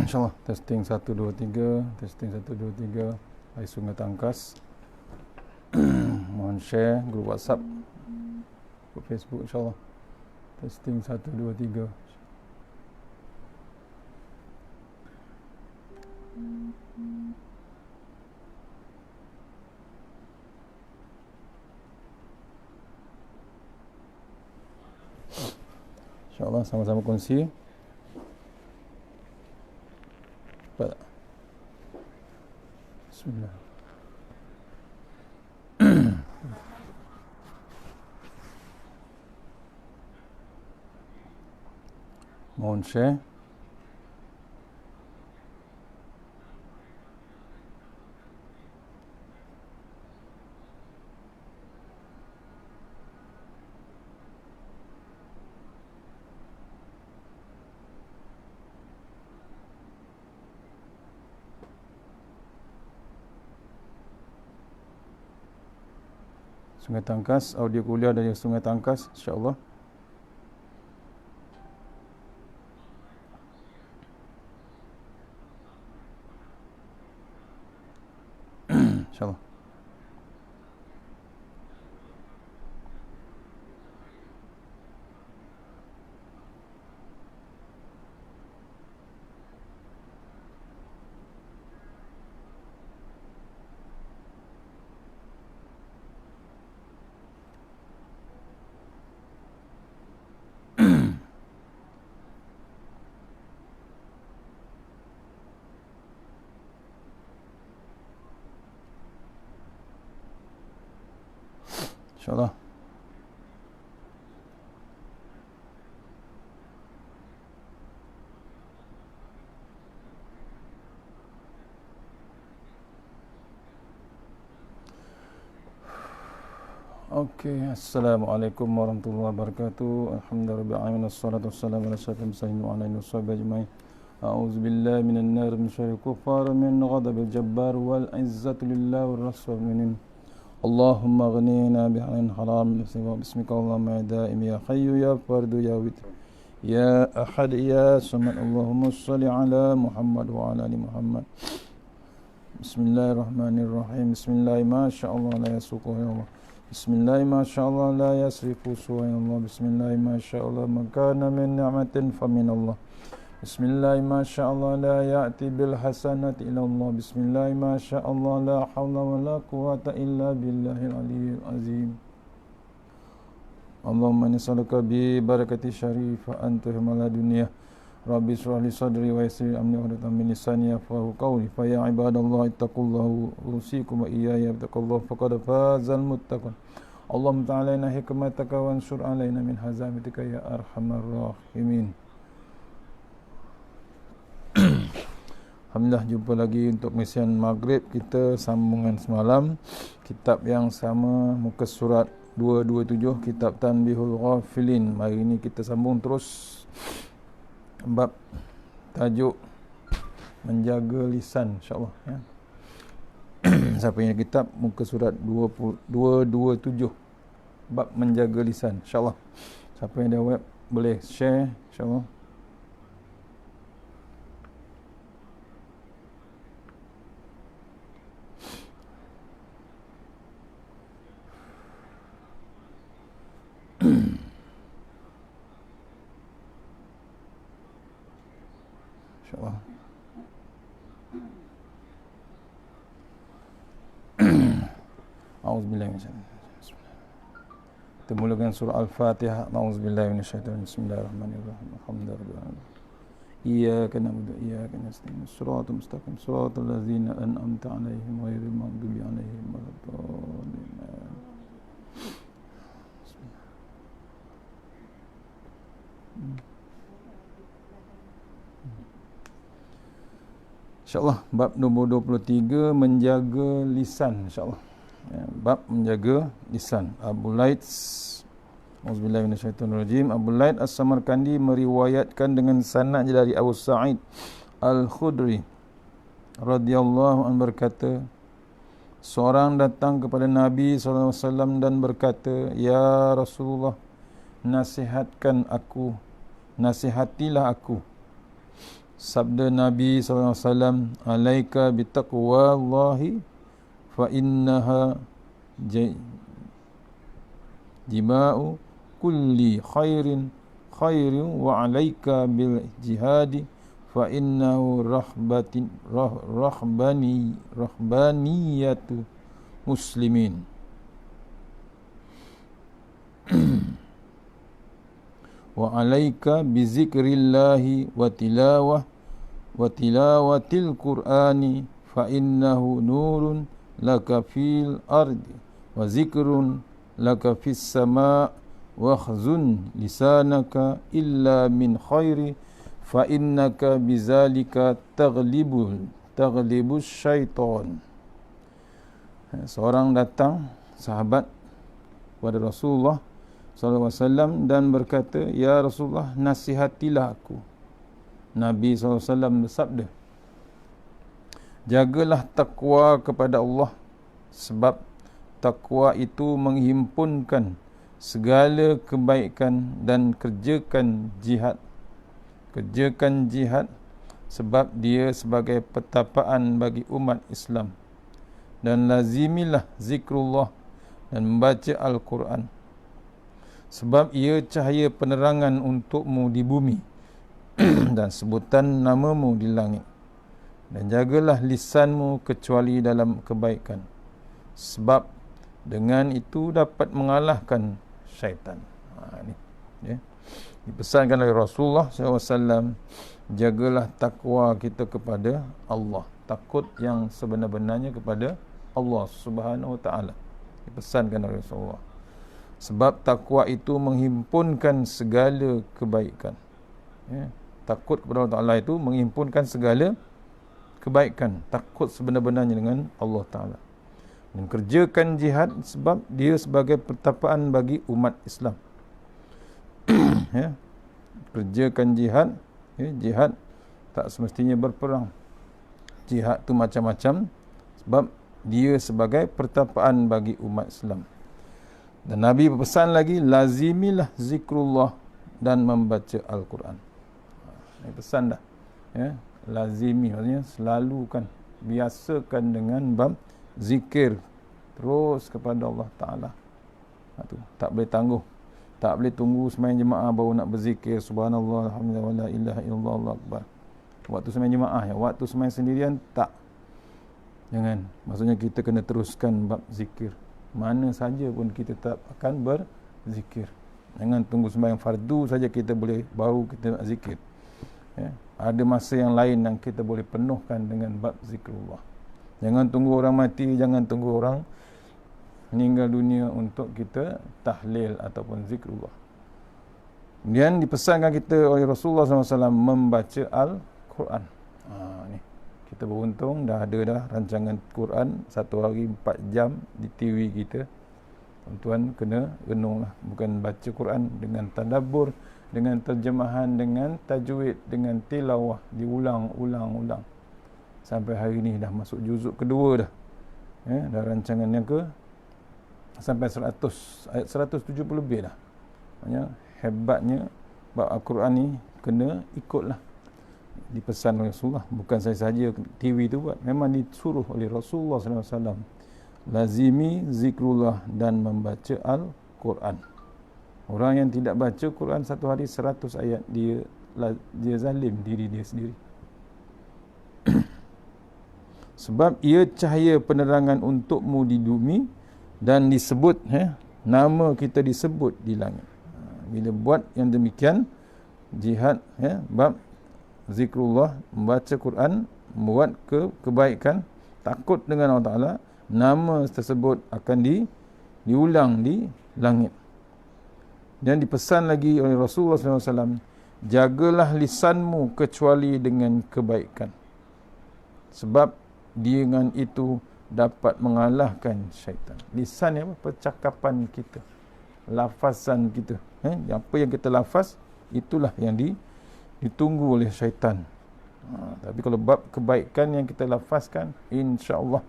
InsyaAllah testing 1 2 3, testing 1 2 3. Hai Sungai Tangkas. Mohon share grup WhatsApp, grup Facebook insyaAllah. Testing 1 2 3. InsyaAllah sama-sama kongsi. Bismillah. Mohon share. Sungai Tangkas, audio kuliah dari Sungai Tangkas, insyaAllah. InsyaAllah. InsyaAllah. Okey, Assalamualaikum warahmatullahi wabarakatuh. Alhamdulillah, wassalatu wassalamu ala asyrafil mursalin wa ala alihi washabihi ajmain. A'udzu billahi minan nar min syarril kuffar min ghadabil jabbar wal izzatu lillahi war rasul mu'minin. Allahumma ghnina bihalin haram bismika Allahumma ya daim ya hayyu ya fardu ya witr ya ahad ya samad. Allahumma shalli ala Muhammad wa ala ali Muhammad. Bismillahirrahmanirrahim. Bismillah ma sya'allah la yasuqu ya Allah. Bismillah ma sya'allah la yasrifu su'a ya Allah. Bismillah ma sya'allah man kana min ni'matin fa min Allah. Bismillah ma sya'allah la ya'ti bil hasanati illa Allah. Bismillah ma sya'allah la hawla wa la quwwata illa billahil aliyyil azim. Allahumma nas'aluka bi barakati syarifa anta hamala dunya. Rabbi shrah li sadri wa yassir amri uqdatan min lisani yafqahu qawli. Fa ya ibadallah ittaqullaha usikum wa iyaya bittaqullah faqad fazal muttaqun. Allahumma ta'alaina hikmataka wa ansur alaina min hazamitika ya arhamar rahimin. Alhamdulillah, jumpa lagi untuk misian Maghrib. Kita sambungan semalam kitab yang sama, muka surat 227, kitab Tanbihul Ghafilin. Hari ini kita sambung terus bab tajuk menjaga lisan, insyaAllah ya. Siapa yang kitab muka surat 227 bab menjaga lisan, insyaAllah. Siapa yang ada web boleh share, insyaAllah. InsyaAllah. A'udzubillahi minasyaitanir rajim. Kita mulakan surah Al-Fatihah. A'udzubillahi minasyaitanir rajim. Bismillahirrahmanirrahim. Alhamdulillah. Iyyaka na'budu wa iyyaka nasta'in. Shiratal mustaqim. Shiratal ladzina an'amta 'alaihim ghairil maghdubi 'alaihim waladdallin. InsyaAllah, bab nombor 23, menjaga lisan, insyaAllah ya, bab menjaga lisan. Abu Laid, auzubillahi minasyaitonirrajim, Abu Laid As-Samarkandi meriwayatkan dengan sanad dari Abu Sa'id Al-Khudri radhiyallahu anhu berkata, seorang datang kepada Nabi SAW dan berkata, ya Rasulullah, nasihatilah aku. Sabda Nabi SAW, alaika bitaqwallahi fa innaha jima'u kulli khairin wa alaika bil jihadi fa innahu rahbaniyatu muslimin. Wa alaika bi zikrillahi wa tilawatil qur'ani fa innahu nurun laka fil ardi wa zikrun laka fis sama' wa khzun lisanaka illa min khairi fa innaka bizalika taghlibus syaitan. Seorang datang sahabat kepada Rasulullah SAW dan berkata, ya Rasulullah, nasihatilah aku. Nabi SAW bersabda, jagalah takwa kepada Allah, sebab takwa itu menghimpunkan segala kebaikan, dan kerjakan jihad sebab dia sebagai petapaan bagi umat Islam, dan lazimilah zikrullah dan membaca Al-Quran, sebab ia cahaya penerangan untukmu di bumi dan sebutan namamu di langit. Dan jagalah lisanmu kecuali dalam kebaikan, sebab dengan itu dapat mengalahkan syaitan. Ini ya, dipesankan oleh Rasulullah SAW, jagalah takwa kita kepada Allah, takut yang sebenar-benarnya kepada Allah Subhanahu Wa Taala. Dipesankan oleh Rasulullah, sebab takwa itu menghimpunkan segala kebaikan. Ya, takut kepada Allah Ta'ala itu menghimpunkan segala kebaikan. Takut sebenar-benarnya dengan Allah Ta'ala. Dan kerjakan jihad sebab dia sebagai pertapaan bagi umat Islam. Ya, kerjakan jihad. Ya, jihad tak semestinya berperang. Jihad tu macam-macam sebab dia sebagai pertapaan bagi umat Islam. Dan Nabi berpesan lagi, lazimilah zikrullah dan membaca Al-Quran. Ini pesan dah. Ya, lazimi maksudnya selalukan, biasakan dengan bab zikir terus kepada Allah Ta'ala. Tak boleh tangguh, tak boleh tunggu sembahyang jemaah baru nak berzikir subhanallah alhamdulillah wala ilaha illallah Allahu akbar. Waktu sembahyang jemaah ya, waktu sembahyang sendirian tak. Jangan, maksudnya kita kena teruskan bab zikir. Mana saja pun kita tak akan berzikir. Jangan tunggu sembahyang fardu saja kita boleh, baru kita nak zikir. Ya, ada masa yang lain yang kita boleh penuhkan dengan bab zikrullah. Jangan tunggu orang mati, jangan tunggu orang meninggal dunia untuk kita tahlil ataupun zikrullah. Kemudian dipesankan kita oleh Rasulullah SAW membaca Al-Quran. Ni kita beruntung dah ada rancangan Quran 1 hari 4 jam di TV kita. Tuan-tuan kena renunglah, bukan baca Quran dengan tadabbur, dengan terjemahan, dengan tajwid, dengan tilawah, diulang-ulang sampai hari ni dah masuk juzuk kedua dah. Ya, dah rancangan yang ke sampai 100 ayat 170 lebih dah. Maknanya hebatnya bab Al-Quran ni kena ikutlah. Dipesan oleh Rasulullah, bukan saya saja TV tu buat, memang disuruh oleh Rasulullah SAW. Lazimi zikrullah dan membaca Al-Quran. Orang yang tidak baca Quran satu hari 100 ayat, dia zalim diri dia sendiri. Sebab ia cahaya penerangan untukmu di bumi dan disebut nama kita disebut di langit. Bila buat yang demikian, jihad bab zikrullah, membaca Quran, membuat kebaikan, takut dengan Allah Ta'ala, nama tersebut akan diulang di langit. Dan dipesan lagi oleh Rasulullah SAW, jagalah lisanmu kecuali dengan kebaikan, sebab dengan itu dapat mengalahkan syaitan. Lisan ni apa? Percakapan kita, lafazan kita. Apa yang kita lafaz, itulah yang ditunggu oleh syaitan. Tapi kalau bab kebaikan yang kita lafazkan, insya-Allah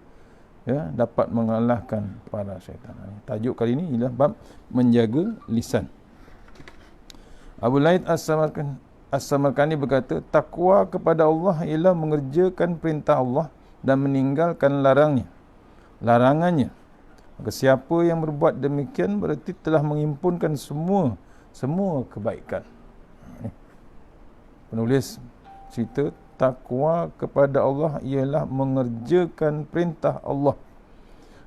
dapat mengalahkan para syaitan. Tajuk kali ini ialah bab menjaga lisan. Abu Laid As-Samarkand As-Samarkandi berkata, takwa kepada Allah ialah mengerjakan perintah Allah dan meninggalkan larangannya. Maka siapa yang berbuat demikian berarti telah mengimpunkan semua kebaikan. Penulis cerita, takwa kepada Allah ialah mengerjakan perintah Allah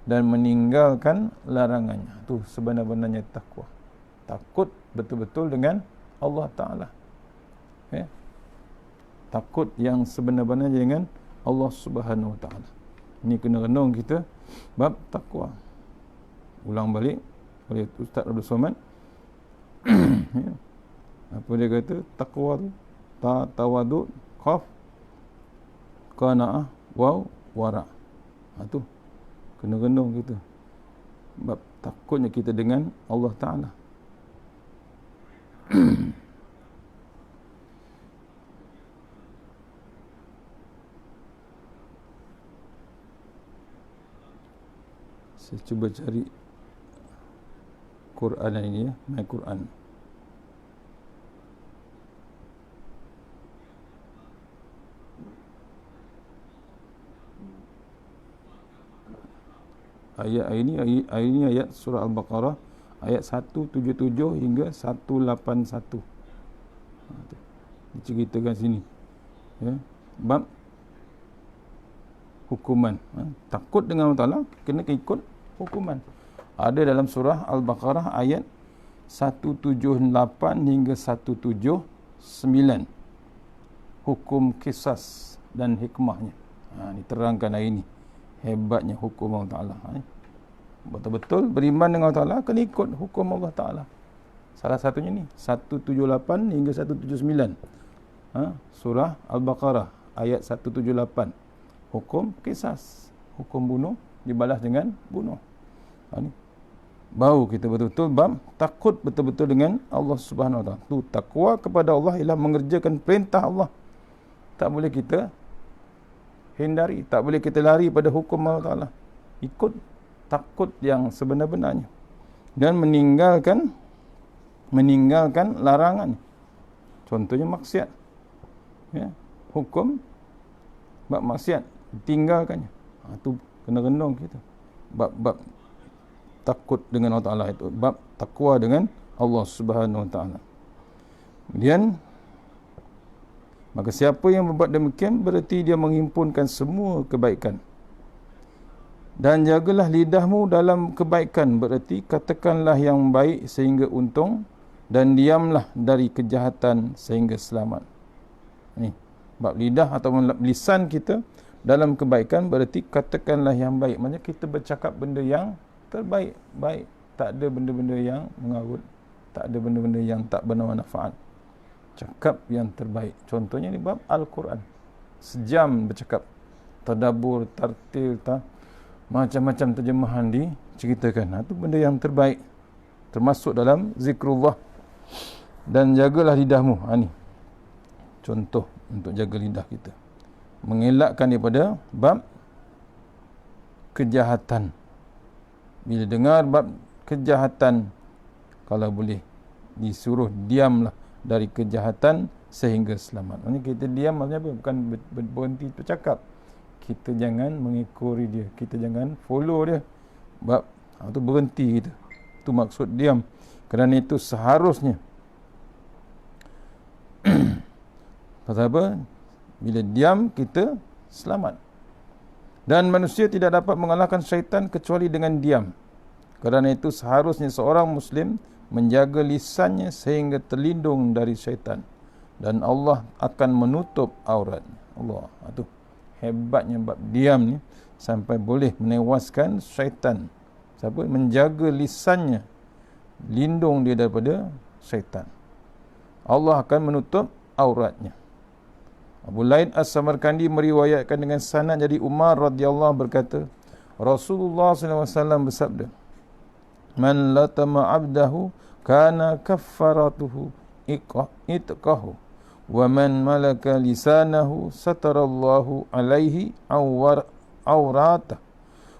dan meninggalkan larangannya. Itu sebenar-benarnya takwa. Takut betul-betul dengan Allah Ta'ala. Takut yang sebenar-benarnya dengan Allah Subhanahu Wa Ta'ala. Ini kena renung kita bab takwa. Ulang balik oleh Ustaz Abdul Somad. Apa dia kata? Takwa tu tawadu, khaf, qanaah, waw, wara. Tu kena renung kita bab takutnya kita dengan Allah Ta'ala. Saya cuba cari Quran ini ya, My Quran. Ayat ini ayat surah Al-Baqarah ayat 177 hingga 181. Diceritakan sini. Ya, bab hukuman. Takut dengan Allah Ta'ala kena ikut hukuman. Ada dalam surah Al-Baqarah ayat 178 hingga 179. Hukum kisas dan hikmahnya. Diterangkan hari ini. Hebatnya hukum Allah Ta'ala. Betul-betul beriman dengan Allah Ta'ala kena ikut hukum Allah Ta'ala. Salah satunya ni 178 hingga 179. Surah Al-Baqarah ayat 178. Hukum kisas, hukum bunuh dibalas dengan bunuh. Ni bau kita betul-betul bab takut betul-betul dengan Allah Subhanahu Wa Ta'ala. Tu takwa kepada Allah ialah mengerjakan perintah Allah. Tak boleh kita hindari, tak boleh kita lari pada hukum Allah Ta'ala. Ikut takut yang sebenar-benarnya dan meninggalkan larangan. Contohnya maksiat. Ya, hukum bab maksiat tinggalkannya. Tu kena renung kita. Bab takut dengan Allah Ta'ala itu, bab takwa dengan Allah Subhanahu Wa Ta'ala. Kemudian maka siapa yang berbuat demikian berarti dia menghimpunkan semua kebaikan. Dan jagalah lidahmu dalam kebaikan, berarti katakanlah yang baik sehingga untung dan diamlah dari kejahatan sehingga selamat. Ni bab lidah atau lisan kita dalam kebaikan berarti katakanlah yang baik. Maksudnya kita bercakap benda yang terbaik, baik. Tak ada benda-benda yang mengarut, tak ada benda-benda yang tak bermanfaat. Cakap yang terbaik. Contohnya ni bab Al-Quran. Sejam bercakap. Tadabbur, tartil, macam-macam terjemahan diceritakan. Itu benda yang terbaik. Termasuk dalam zikrullah. Dan jagalah lidahmu. Ni contoh untuk jaga lidah kita. Mengelakkan daripada bab kejahatan. Bila dengar bab kejahatan, kalau boleh disuruh diamlah dari kejahatan sehingga selamat. Maksudnya kita diam maksudnya apa? Bukan berhenti bercakap. Kita jangan mengikuri dia. Kita jangan follow dia. Bab itu berhenti kita. Itu maksud diam. Kerana itu seharusnya. Pasal apa? Bila diam kita selamat. Dan manusia tidak dapat mengalahkan syaitan kecuali dengan diam. Kerana itu seharusnya seorang Muslim menjaga lisannya sehingga terlindung dari syaitan, dan Allah akan menutup auratnya. Allah, itu hebatnya bab diam ni, sampai boleh menewaskan syaitan. Siapa menjaga lisannya, lindung dia daripada syaitan, Allah akan menutup auratnya. Abu Laid As-Samarkandi meriwayatkan dengan sanad dari Umar radhiyallahu berkata, Rasulullah SAW bersabda, man latama abdahu kana kaffaratuhu itqahu wa man malaka lisanahu satarallahu alaihi awrata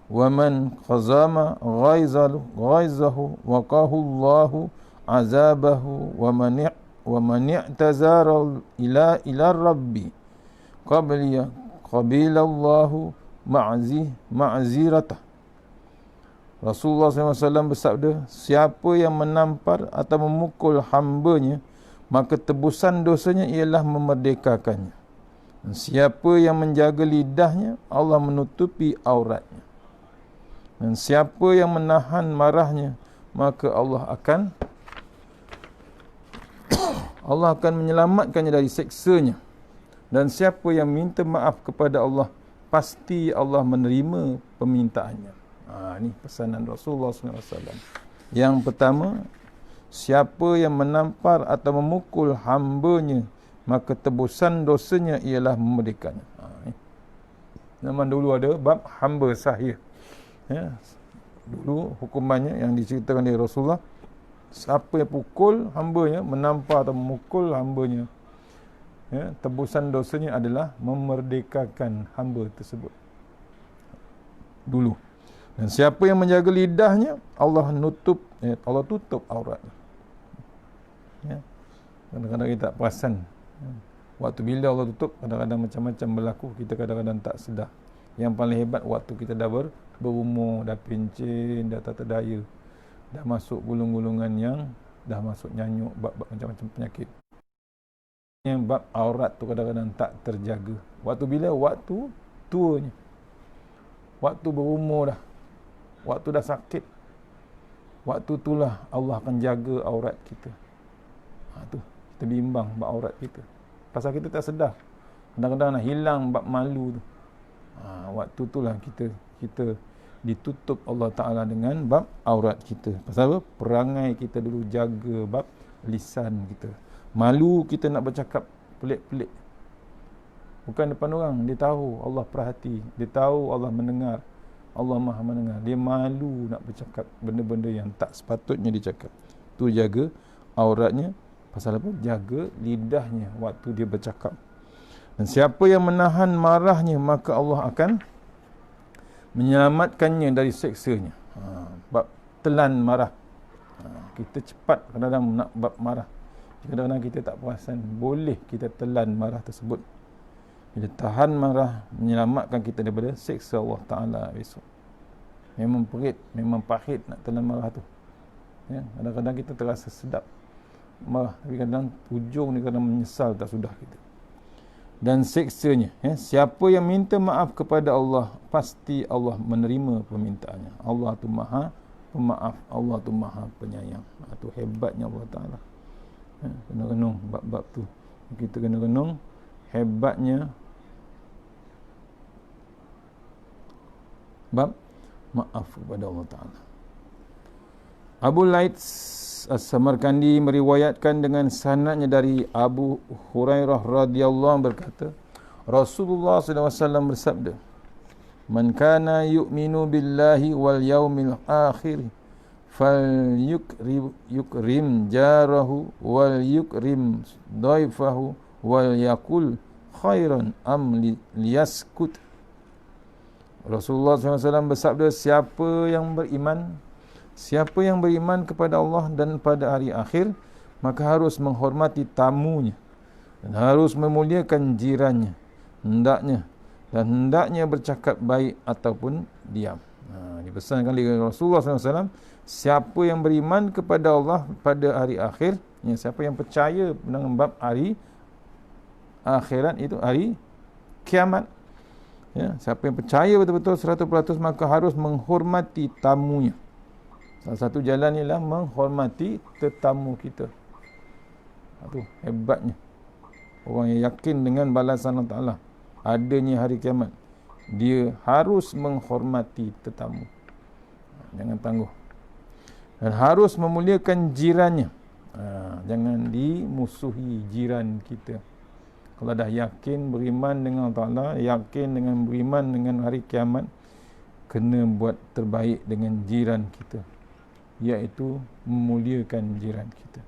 wa man khazama ghaizahu waqahu Allahu azabahu wa man wa man i'tazara ila rabbi qabilallahu ma'ziratah. Rasulullah SAW bersabda, siapa yang menampar atau memukul hambanya, maka tebusan dosanya ialah memerdekakannya. Dan siapa yang menjaga lidahnya, Allah menutupi auratnya. Dan siapa yang menahan marahnya, maka Allah akan menyelamatkannya dari seksanya. Dan siapa yang minta maaf kepada Allah, pasti Allah menerima permintaannya. Ini pesanan Rasulullah SAW. Yang pertama, siapa yang menampar atau memukul hambanya, maka tebusan dosanya ialah memerdekakannya. Zaman dulu ada bab hamba sahih. Dulu hukumannya yang diceritakan oleh Rasulullah, siapa yang pukul hambanya, menampar atau memukul hambanya, tebusan dosanya adalah memerdekakan hamba tersebut. Dulu. Dan siapa yang menjaga lidahnya, Allah tutup auratnya. Kadang-kadang kita tak perasan. Waktu bila Allah tutup, kadang-kadang macam-macam berlaku, kita kadang-kadang tak sedar. Yang paling hebat waktu kita dah berumur, dah pencen, dah tak terdaya, dah masuk gulung-gulungan yang dah masuk nyanyuk, bab-bab macam-macam penyakit. Yang bab aurat tu kadang-kadang tak terjaga. Waktu bila? Waktu tuanya. Waktu berumur dah. Waktu dah sakit. Waktu itulah Allah akan jaga aurat kita. Tu kita bimbang bab aurat kita. Pasal kita tak sedar. Kadang-kadang nak hilang bab malu tu. Waktu itulah kita ditutup Allah Ta'ala dengan bab aurat kita. Pasal apa? Perangai kita dulu jaga bab lisan kita. Malu kita nak bercakap pelik-pelik. Bukan depan orang. Dia tahu Allah perhati. Dia tahu Allah mendengar. Allah Maha mendengar. Dia malu nak bercakap benda-benda yang tak sepatutnya dicakap. Tu jaga auratnya. Pasal apa? Jaga lidahnya waktu dia bercakap. Dan siapa yang menahan marahnya, maka Allah akan menyelamatkannya dari seksanya. Bab telan marah. Kita cepat kadang-kadang nak bab marah. Kadang-kadang kita tak perasan. Boleh kita telan marah tersebut. Bila tahan marah, menyelamatkan kita daripada seksa Allah Ta'ala besok. Memang perit, memang pahit nak telan marah tu. Kadang-kadang kita terasa sedap marah, tapi kadang ujung ni kadang menyesal tak sudah kita. Dan seksanya, siapa yang minta maaf kepada Allah, pasti Allah menerima permintaannya. Allah tu Maha Pemaaf, Allah tu Maha Penyayang. Itu hebatnya Allah Ta'ala. Kena renung bab-bab tu. Kita kena renung hebatnya bab maaf kepada Allah Ta'ala. Abu Laits As-Samarkandi meriwayatkan dengan sanadnya dari Abu Hurairah radhiyallahu anhu berkata, Rasulullah SAW bersabda, Man kana yu'minu billahi wal yaumil akhir falyukrim jarahu wal yukrim daifahu wal yakul khairan am liyaskut. Rasulullah SAW bersabda, siapa yang beriman kepada Allah dan pada hari akhir, maka harus menghormati tamunya dan harus memuliakan jirannya, hendaknya bercakap baik ataupun diam. Dipesankan oleh Rasulullah SAW, siapa yang beriman kepada Allah pada hari akhir, siapa yang percaya dengan bab hari akhirat, itu hari kiamat, siapa yang percaya betul-betul 100%, maka harus menghormati tamunya. Salah satu jalan ialah menghormati tetamu kita. Itu hebatnya orang yang yakin dengan balasan Allah Ta'ala, adanya hari kiamat, dia harus menghormati tetamu. Jangan tangguh. Dan harus memuliakan jirannya. Jangan dimusuhi jiran kita. Kalau dah yakin beriman dengan Allah Ta'ala, yakin dengan beriman dengan hari kiamat, kena buat terbaik dengan jiran kita, iaitu memuliakan jiran kita.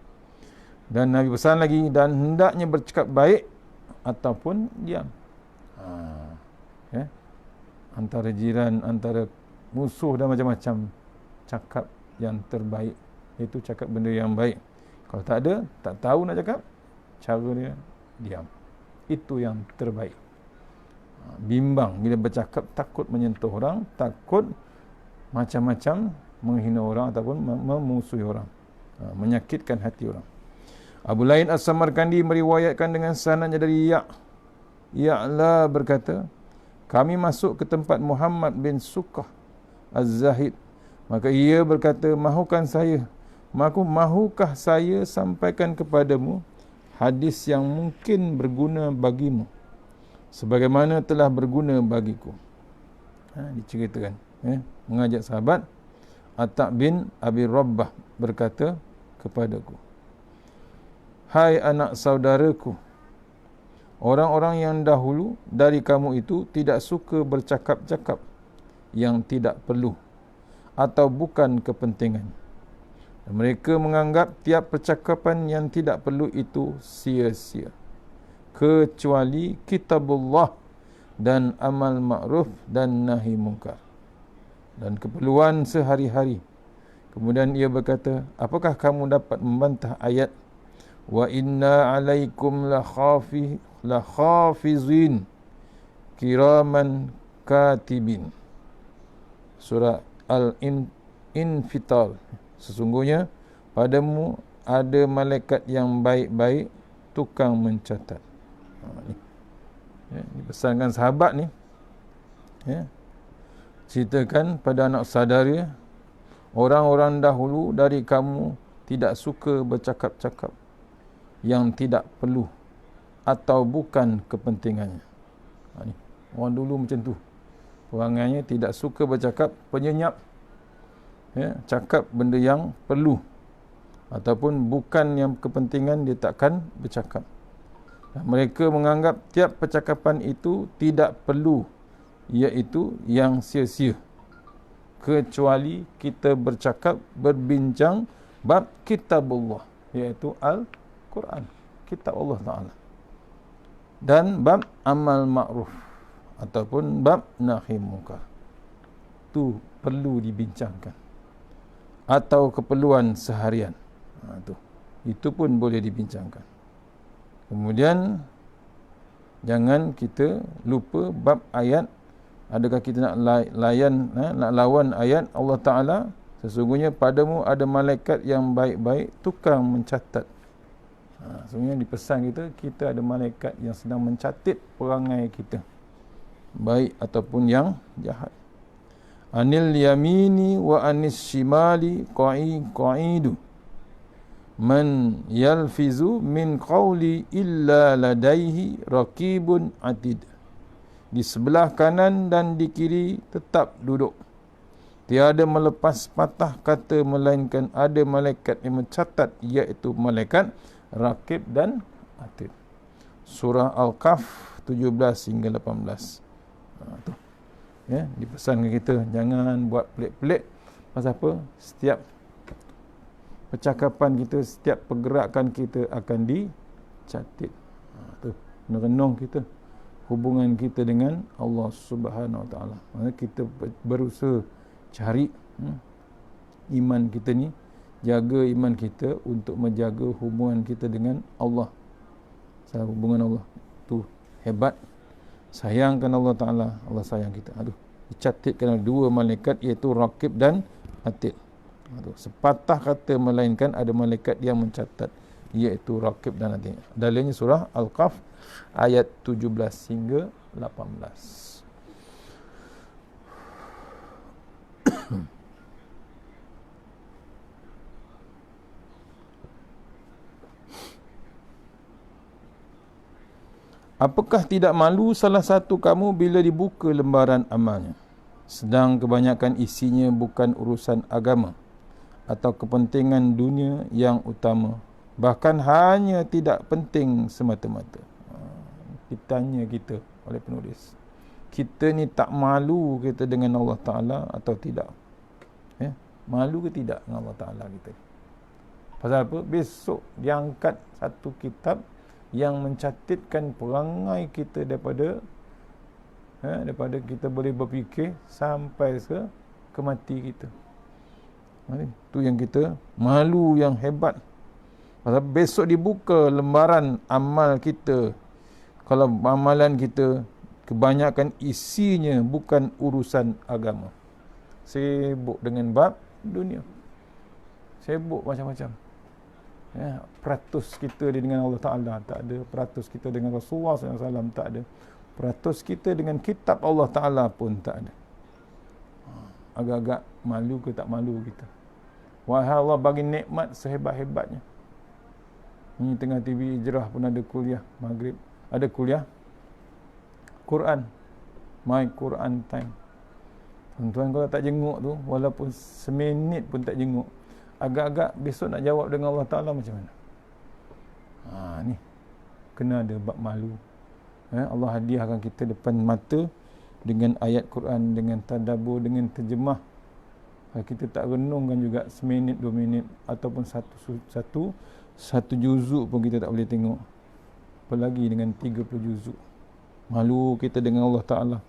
Dan Nabi pesan lagi, dan hendaknya bercakap baik ataupun diam. Antara jiran, antara musuh dan macam-macam, cakap yang terbaik, iaitu cakap benda yang baik. Kalau tak ada, tak tahu nak cakap, cara dia diam. Itu yang terbaik. Bimbang bila bercakap, takut menyentuh orang, takut macam-macam menghina orang ataupun memusuhi orang, menyakitkan hati orang. Abu Lain As-Samarkandi meriwayatkan dengan sanadnya dari Ya'la berkata, kami masuk ke tempat Muhammad bin Suqah Az-Zahid. Maka ia berkata, mahukah saya sampaikan kepadamu hadis yang mungkin berguna bagimu sebagaimana telah berguna bagiku. Diceritakan, mengajak sahabat. Atta' bin Abi Rabbah berkata kepadaku, hai anak saudaraku, orang-orang yang dahulu dari kamu itu tidak suka bercakap-cakap yang tidak perlu atau bukan kepentingan. Mereka menganggap tiap percakapan yang tidak perlu itu sia-sia, kecuali kitabullah dan amal ma'ruf dan nahi mungkar dan keperluan sehari-hari. Kemudian ia berkata, apakah kamu dapat membantah ayat wa inna alaikum la khafizin kiraman katibin, surah Al-Infital. Sesungguhnya padamu ada malaikat yang baik-baik, tukang mencatat. Dipesankan sahabat ni, ceritakan pada anak saudara, orang-orang dahulu dari kamu tidak suka bercakap-cakap yang tidak perlu atau bukan kepentingannya. Orang dulu macam tu, orangnya tidak suka bercakap penyenyap, cakap benda yang perlu ataupun bukan yang kepentingan, dia takkan bercakap. Mereka menganggap tiap percakapan itu tidak perlu, iaitu yang sia-sia, kecuali kita bercakap, berbincang bab kitabullah, iaitu Al-Quran, kitab Allah Ta'ala, dan bab amal ma'ruf ataupun bab nahi mungkar. Tu perlu dibincangkan, atau keperluan seharian. Itu pun boleh dibincangkan. Kemudian jangan kita lupa bab ayat. Adakah kita nak lawan ayat Allah Ta'ala, sesungguhnya padamu ada malaikat yang baik-baik, tukang mencatat. Sebenarnya dipesan kita ada malaikat yang sedang mencatat perangai kita, baik ataupun yang jahat. Anil yamini wa anis shimali qa'idu man yalfizu min qawli illa ladaihi raqibun atid. Di sebelah kanan dan di kiri tetap duduk, tiada melepas patah kata melainkan ada malaikat yang mencatat, iaitu malaikat raqib dan atid. Surah Al-Kahf 17 hingga 18. Dipesankan kita jangan buat pelik-pelik. Pasal apa? Setiap percakapan kita, setiap pergerakan kita akan dicatat. Renung kita hubungan kita dengan Allah Subhanahu Wa Taala. Maksudnya kita berusaha cari iman kita ni, jaga iman kita untuk menjaga hubungan kita dengan Allah. Hubungan Allah tu hebat. Sayangkan Allah Ta'ala, Allah sayang kita. Dicatatkan dua malaikat, iaitu Raqib dan Atid. Sepatah kata melainkan ada malaikat yang mencatat, iaitu Raqib dan Atid. Dalilnya surah Al-Kahf ayat 17 hingga 18. Apakah tidak malu salah satu kamu bila dibuka lembaran amalnya, sedang kebanyakan isinya bukan urusan agama atau kepentingan dunia yang utama, bahkan hanya tidak penting semata-mata? Ditanya kita oleh penulis, kita ni tak malu kita dengan Allah Ta'ala atau tidak? Malu ke tidak dengan Allah Ta'ala kita? Pasal apa? Besok diangkat satu kitab yang mencatatkan perangai kita daripada kita boleh berfikir sampai ke mati kita. Itu yang kita malu yang hebat. Pasal besok dibuka lembaran amal kita. Kalau amalan kita kebanyakan isinya bukan urusan agama. Sibuk dengan bab dunia. Sibuk macam-macam. Ya, peratus kita dengan Allah Ta'ala tak ada. Peratus kita dengan Rasulullah SAW tak ada. Peratus kita dengan kitab Allah Ta'ala pun tak ada. Agak-agak malu ke tak malu kita. Wahai Allah bagi nikmat sehebat-hebatnya. Ini tengah TV Hijrah pun ada kuliah Maghrib. Ada kuliah Quran. My Quran Time. Tuan-tuan kalau tak jenguk tu, walaupun seminit pun tak jenguk, agak-agak besok nak jawab dengan Allah Ta'ala macam mana? Ni kena ada bab malu. Allah hadiahkan kita depan mata dengan ayat Quran, dengan tadabbur, dengan terjemah. Kita tak renungkan juga seminit, 2 minit ataupun satu juzuk pun kita tak boleh tengok. Apalagi dengan 30 juzuk. Malu kita dengan Allah Ta'ala.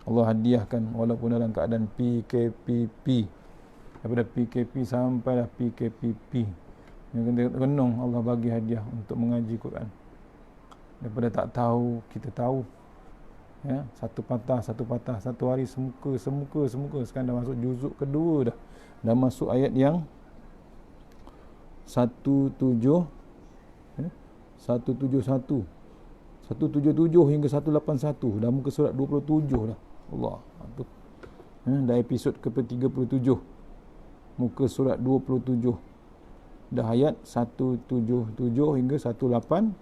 Allah hadiahkan walaupun dalam keadaan PKPP. Daripada PKP sampailah PKPP. Yang kita renung Allah bagi hadiah untuk mengaji Quran. Daripada tak tahu, kita tahu. Ya, satu patah, satu hari semuka. Sekarang dah masuk juzuk kedua dah. Dah masuk ayat yang 177 hingga 181. Dah muka surat 27 dah. Allah tu. Dah episod ke-37. Muka surat 27. Dah ayat 177 hingga 181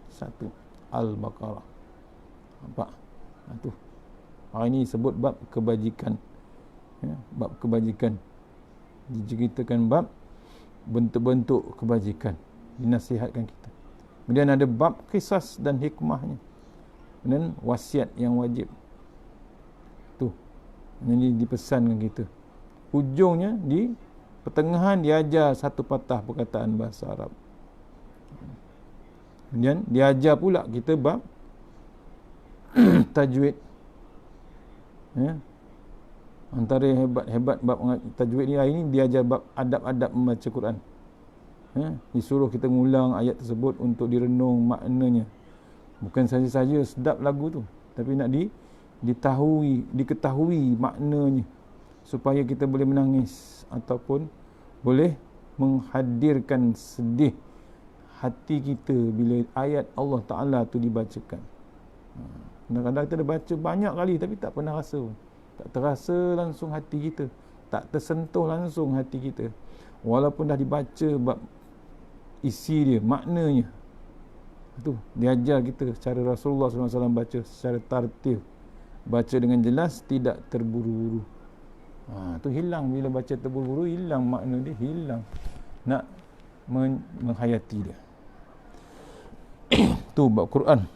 Al-Baqarah. Nampak? Tu. Hari ini sebut bab kebajikan. Ya, bab kebajikan. Diceritakan bab bentuk-bentuk kebajikan. Dinasihatkan kita. Kemudian ada bab qisas dan hikmahnya. Kemudian wasiat yang wajib. Tu. Ini dipesankan kita. Hujungnya di pertengahan diajar satu patah perkataan bahasa Arab. Kemudian diajar pula kita bab tajwid. Ya. Antara hebat bab tajwid ni, hari ni diajar bab adab-adab membaca Quran. Ya. Disuruh kita ngulang ayat tersebut untuk direnung maknanya. Bukan saja-saja sedap lagu tu, tapi nak diketahui maknanya supaya kita boleh menangis ataupun boleh menghadirkan sedih hati kita bila ayat Allah Ta'ala tu dibacakan. Kadang-kadang kita dah baca banyak kali tapi tak pernah rasa. Tak terasa langsung hati kita. Tak tersentuh langsung hati kita. Walaupun dah dibaca bab isi dia, maknanya. Tu diajar kita cara Rasulullah SAW baca secara tartil. Baca dengan jelas, tidak terburu-buru. Tu hilang bila baca terburu-buru, hilang makna dia, hilang nak menghayati dia. Tu bab Quran.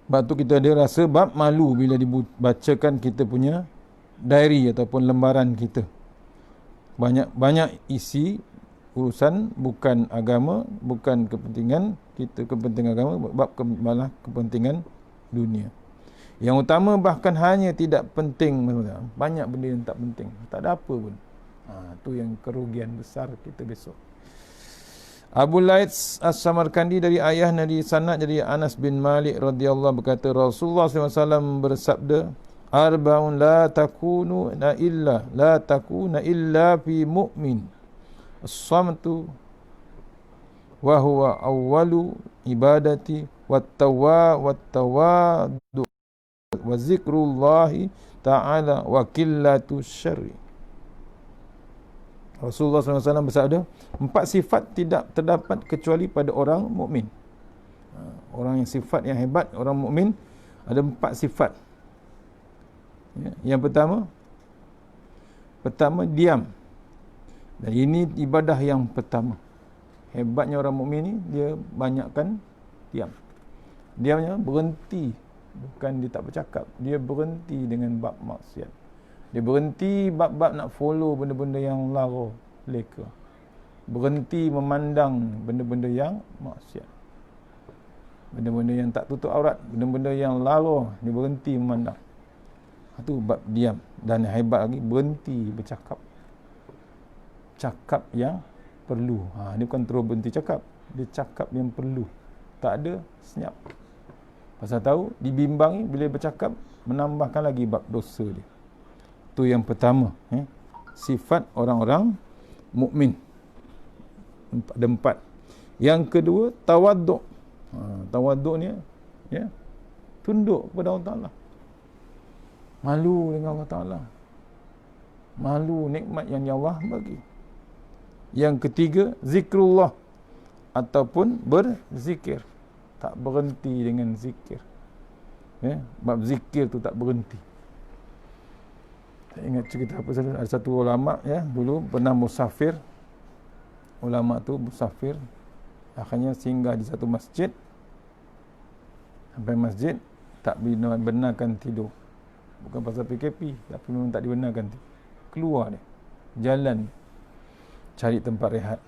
Sebab tu kita ada rasa bab malu bila dibacakan kita punya diary ataupun lembaran kita. Banyak isi urusan bukan agama, bukan kepentingan kita, kepentingan agama, malah kepentingan dunia. Yang utama bahkan hanya tidak penting, banyak benda yang tak penting, tak ada apa pun. Tu yang kerugian besar kita besok. Abu Laits As-Samarkandi dari ayah dari sanad dari Anas bin Malik radhiyallahu berkata Rasulullah SAW bersabda, arba'un la takuna illa fi mu'min, as-samtu wa huwa awwalu ibadati wat-tawadu wa zikrullahi ta'ala wa qillatu syarri. Rasulullah SAW bersabda, 4 sifat tidak terdapat kecuali pada orang mukmin. Orang yang sifat yang hebat, orang mukmin ada 4 sifat. Yang pertama diam. Dan ini ibadah yang pertama. Hebatnya orang mukmin ni, dia banyakkan diam. Diamnya berhenti, bukan dia tak bercakap, dia berhenti dengan bab maksiat. Dia berhenti bab-bab nak follow benda-benda yang lara leka. Berhenti memandang benda-benda yang maksiat. Benda-benda yang tak tutup aurat, benda-benda yang lara, dia berhenti memandang. Itu bab diam. Dan hebat lagi, berhenti bercakap. Cakap yang perlu. Dia bukan terus berhenti cakap. Dia cakap yang perlu. Tak ada, senyap. Pasal tahu, dibimbangi bila bercakap, menambahkan lagi bab dosa dia. Itu yang pertama. Sifat orang-orang mukmin. Ada 4. Yang kedua, tawaduk. Tawaduk ni, tunduk kepada Allah Ta'ala. Malu dengan Allah Ta'ala. Malu nikmat yang Allah bagi. Yang ketiga, zikrullah. Ataupun berzikir. Tak berhenti dengan zikir. Bab zikir tu tak berhenti. Saya ingat cerita apa saja. Ada satu ulama dulu pernah musafir. Ulama tu musafir. Akhirnya singgah di satu masjid. Sampai masjid tak benarkan tidur. Bukan pasal PKP, tapi memang tak dibenarkan tidur. Keluar dia. Jalan. Cari tempat rehat.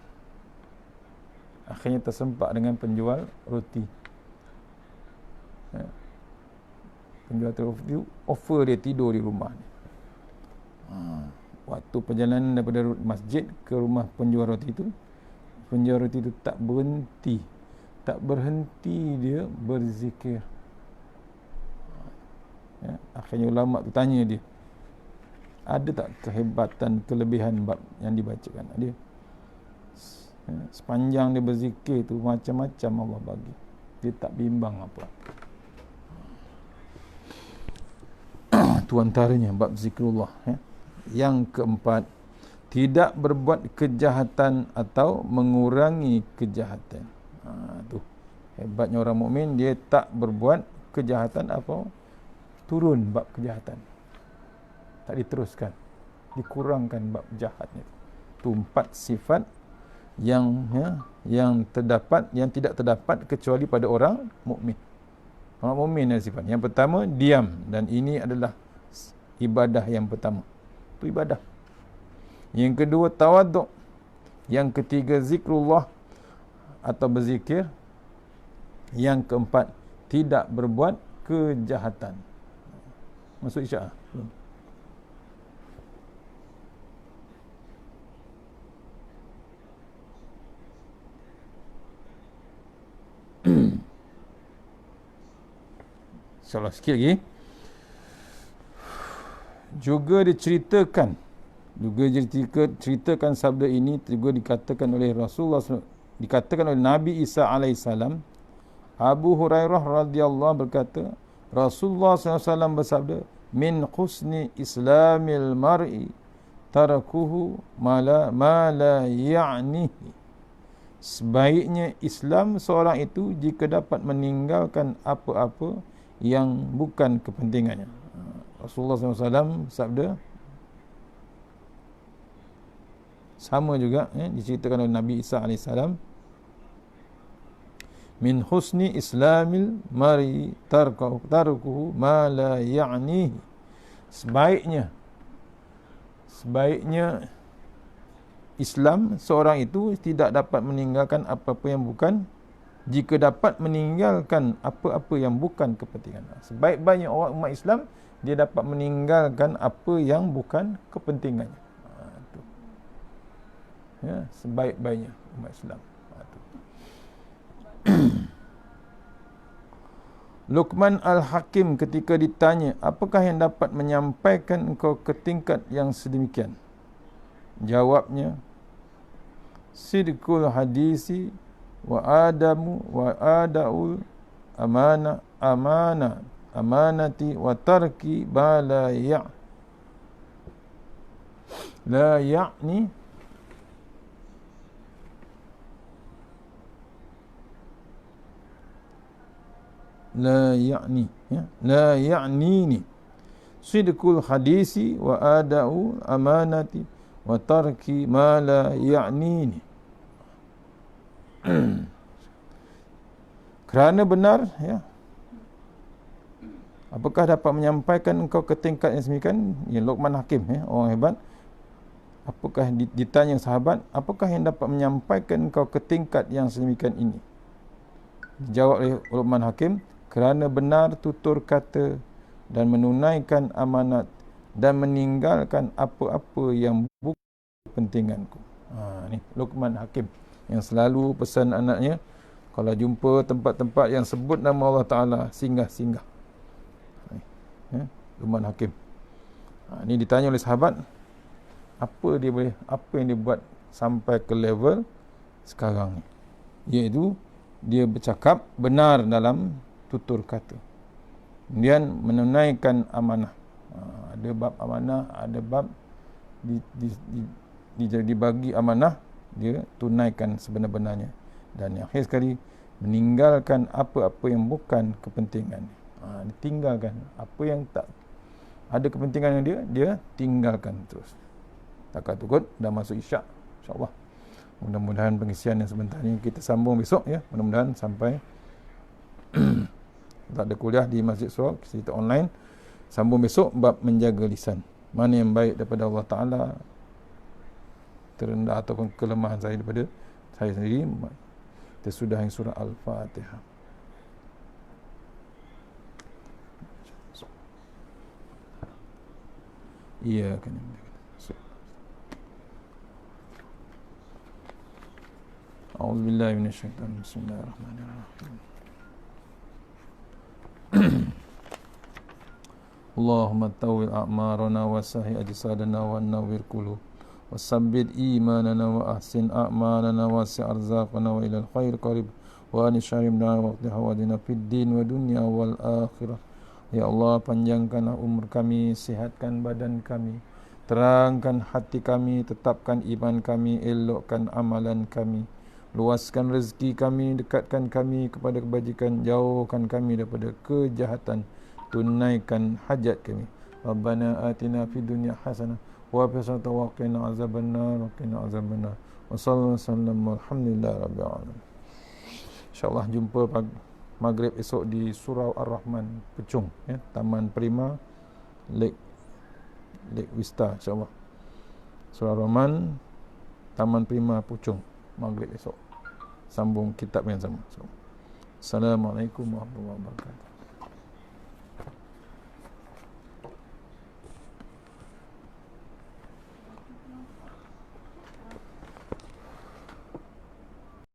Akhirnya tersempak dengan penjual roti. Penjual roti offer dia tidur di rumah. Waktu perjalanan daripada masjid ke rumah penjual roti itu, penjual roti itu tak berhenti. Tak berhenti dia berzikir. Akhirnya ulama tu tanya dia, ada tak kehebatan, kelebihan bab yang dibacakan? Dia sepanjang dia berzikir tu macam-macam Allah bagi. Dia tak bimbang apa. Itu antaranya bab zikrullah. Yang keempat, tidak berbuat kejahatan atau mengurangi kejahatan. Tu hebatnya orang mukmin, dia tak berbuat kejahatan apa, turun bab kejahatan, tak diteruskan, dikurangkan bab jahatnya. Tu 4 sifat yang terdapat, yang tidak terdapat kecuali pada orang mukmin. Orang mukmin ada sifat. Yang pertama, diam, dan ini adalah ibadah yang pertama. Itu ibadah. Yang kedua, tawaduk. Yang ketiga, zikrullah atau berzikir. Yang keempat, tidak berbuat kejahatan. Masuk isyak? Belum. InsyaAllah sikit lagi. Juga diceritakan sabda ini juga dikatakan oleh Rasulullah, dikatakan oleh Nabi Isa alaihissalam. Abu Hurairah radhiyallahu berkata, Rasulullah SAW bersabda, min husni islamil mar'i tarakuhu ma la ya'nihi. Sebaiknya Islam seorang itu jika dapat meninggalkan apa-apa yang bukan kepentingannya. Rasulullah SAW sabda sama juga diceritakan oleh Nabi Isa AS. Min husni islamil mari tarkuhu ma la ya'nihi. Sebaiknya Islam seorang itu tidak dapat meninggalkan apa-apa yang bukan, jika dapat meninggalkan apa-apa yang bukan kepentingan. Sebaik-baiknya orang umat Islam, dia dapat meninggalkan apa yang bukan kepentingannya. Sebaik-baiknya umat Islam. Luqman Al-Hakim ketika ditanya, apakah yang dapat menyampaikan engkau ke tingkat yang sedemikian? Jawabnya, sidqul hadisi wa adamu wa adaul amanati wa tarki ma la ya'nini sidqul hadisi wa adaul amanati wa tarki ma la ya'nini. Kerana benar, apakah dapat menyampaikan engkau ke tingkat yang sedemikian? Luqman Hakim, orang hebat. Apakah ditanya sahabat, apakah yang dapat menyampaikan engkau ke tingkat yang sedemikian ini? Dijawab oleh Luqman Hakim, kerana benar tutur kata dan menunaikan amanat dan meninggalkan apa-apa yang bukan kepentinganku. Ni Luqman Hakim yang selalu pesan anaknya, kalau jumpa tempat-tempat yang sebut nama Allah Ta'ala, singgah-singgah. Luqman Hakim. Ni ditanya oleh sahabat, apa yang dia buat sampai ke level sekarang ni, iaitu dia bercakap benar dalam tutur kata, kemudian menunaikan amanah. Ada bab amanah, ada bab dibagi amanah, dia tunaikan sebenar-benarnya, dan yang akhir sekali meninggalkan apa-apa yang bukan kepentingan. Ditinggalkan apa yang tak ada kepentingan dia tinggalkan terus. Takat tukut dah masuk isyak, insya-Allah. Mudah-mudahan pengisian yang sebentar ni kita sambung besok ya. Mudah-mudahan sampai tak ada kuliah di Masjid Surau, kita online. Sambung besok bab menjaga lisan. Mana yang baik daripada Allah Ta'ala, terendah ataupun kelemahan saya daripada saya sendiri. Kita sudah yang surah Al-Fatihah. Iya kan. A'udzubillahi minasyaitanir rajim. Bismillahirrahmanirrahim. Allahumma tawil a'marana wa sahih ajsadana wa nawwir qulub wa sabbit imanana wa ahsin a'malana wa wasi' arzaqana wa ilal khair qarib wa anisharimna wa qdi hawadina fid din wa dunya wal akhirah. Ya Allah, panjangkanlah umur kami, sihatkan badan kami, terangkan hati kami, tetapkan iman kami, elokkan amalan kami, luaskan rezeki kami, dekatkan kami kepada kebajikan, jauhkan kami daripada kejahatan, tunaikan hajat kami. Rabbana atina fid dunya hasanah wa fil akhirati wa qina azabannar wa qina azabannar. Wa sallallahu alaihi wasallam walhamdulillahi rabbil alamin. Insyaallah jumpa maghrib esok di Surau Ar-Rahman Pecung ya, Taman Prima Lake Vista, insyaallah. Surau Ar-Rahman Taman Prima Puchong, maghrib esok. Sambung kitab yang sama. Assalamualaikum warahmatullahi wabarakatuh.